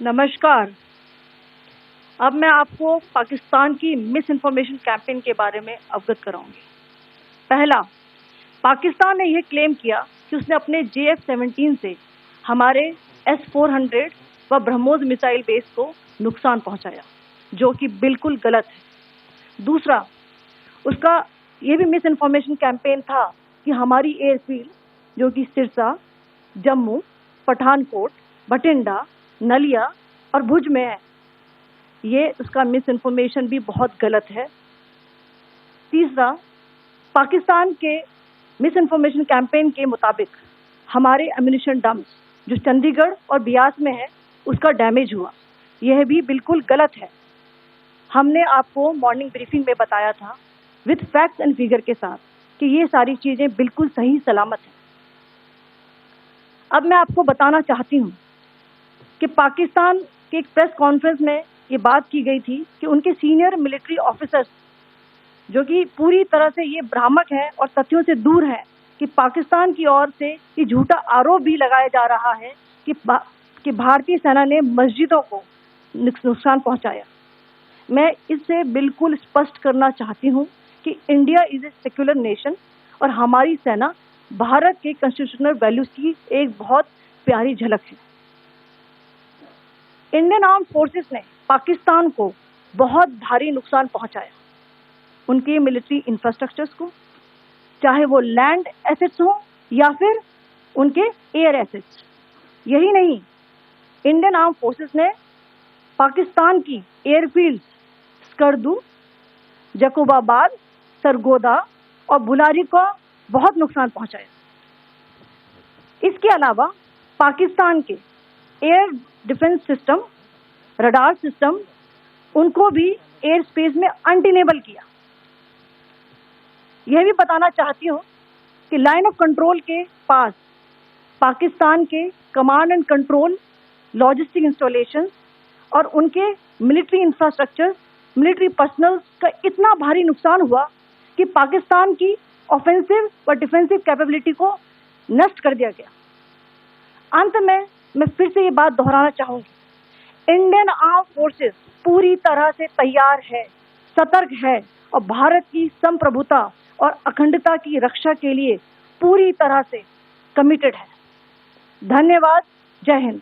नमस्कार। अब मैं आपको पाकिस्तान की मिस इन्फॉर्मेशन कैंपेन के बारे में अवगत कराऊंगी। पहला, पाकिस्तान ने यह क्लेम किया कि उसने अपने JF-17 से हमारे S-400 व ब्रह्मोस मिसाइल बेस को नुकसान पहुंचाया, जो कि बिल्कुल गलत है। दूसरा, उसका यह भी मिस इन्फॉर्मेशन कैंपेन था कि हमारी एयरफील्ड, जो कि सिरसा, जम्मू, पठानकोट, बठिंडा, नलिया और भुज में है, ये उसका मिस इन्फॉर्मेशन भी बहुत गलत है। तीसरा, पाकिस्तान के मिस इन्फॉर्मेशन कैंपेन के मुताबिक हमारे एम्यूनिशन डम्प्स जो चंडीगढ़ और बियास में है, उसका डैमेज हुआ, यह भी बिल्कुल गलत है। हमने आपको मॉर्निंग ब्रीफिंग में बताया था विद फैक्ट्स एंड फिगर के साथ कि ये सारी चीजें बिल्कुल सही सलामत हैं। अब मैं आपको बताना चाहती हूँ कि पाकिस्तान के एक प्रेस कॉन्फ्रेंस में ये बात की गई थी कि उनके सीनियर मिलिट्री ऑफिसर्स, जो कि पूरी तरह से ये भ्रामक है और तथ्यों से दूर है, कि पाकिस्तान की ओर से ये झूठा आरोप भी लगाया जा रहा है कि भारतीय सेना ने मस्जिदों को नुकसान पहुंचाया। मैं इससे बिल्कुल स्पष्ट करना चाहती हूं कि India is a secular nation और हमारी सेना भारत के कॉन्स्टिट्यूशनल वैल्यूज की एक बहुत प्यारी झलक है। इंडियन आर्म फोर्सेस ने पाकिस्तान को बहुत भारी नुकसान पहुंचाया, उनके मिलिट्री इंफ्रास्ट्रक्चर्स को, चाहे वो लैंड एसेट्स हो या फिर उनके एयर एसेट्स। यही नहीं, इंडियन आर्म फोर्सेस ने पाकिस्तान की एयरफील्ड स्कर्दू, जकोबाबाद, सरगोदा और बुलारी को बहुत नुकसान पहुंचाया। इसके अलावा पाकिस्तान के air defence system, radar system, उनको भी एयर स्पेस में अनटेनेबल किया। यह भी बताना चाहती हूँ कि लाइन ऑफ कंट्रोल के पास पाकिस्तान के command and control, logistic installation और उनके मिलिट्री इंफ्रास्ट्रक्चर, मिलिट्री पर्सनल का इतना भारी नुकसान हुआ कि पाकिस्तान की ऑफेंसिव व डिफेंसिव कैपेबिलिटी को नष्ट कर दिया गया। अंत में मैं फिर से ये बात दोहराना चाहूंगी, इंडियन आर्म फोर्सेस पूरी तरह से तैयार है, सतर्क है और भारत की संप्रभुता और अखंडता की रक्षा के लिए पूरी तरह से कमिटेड है। धन्यवाद। जय हिंद।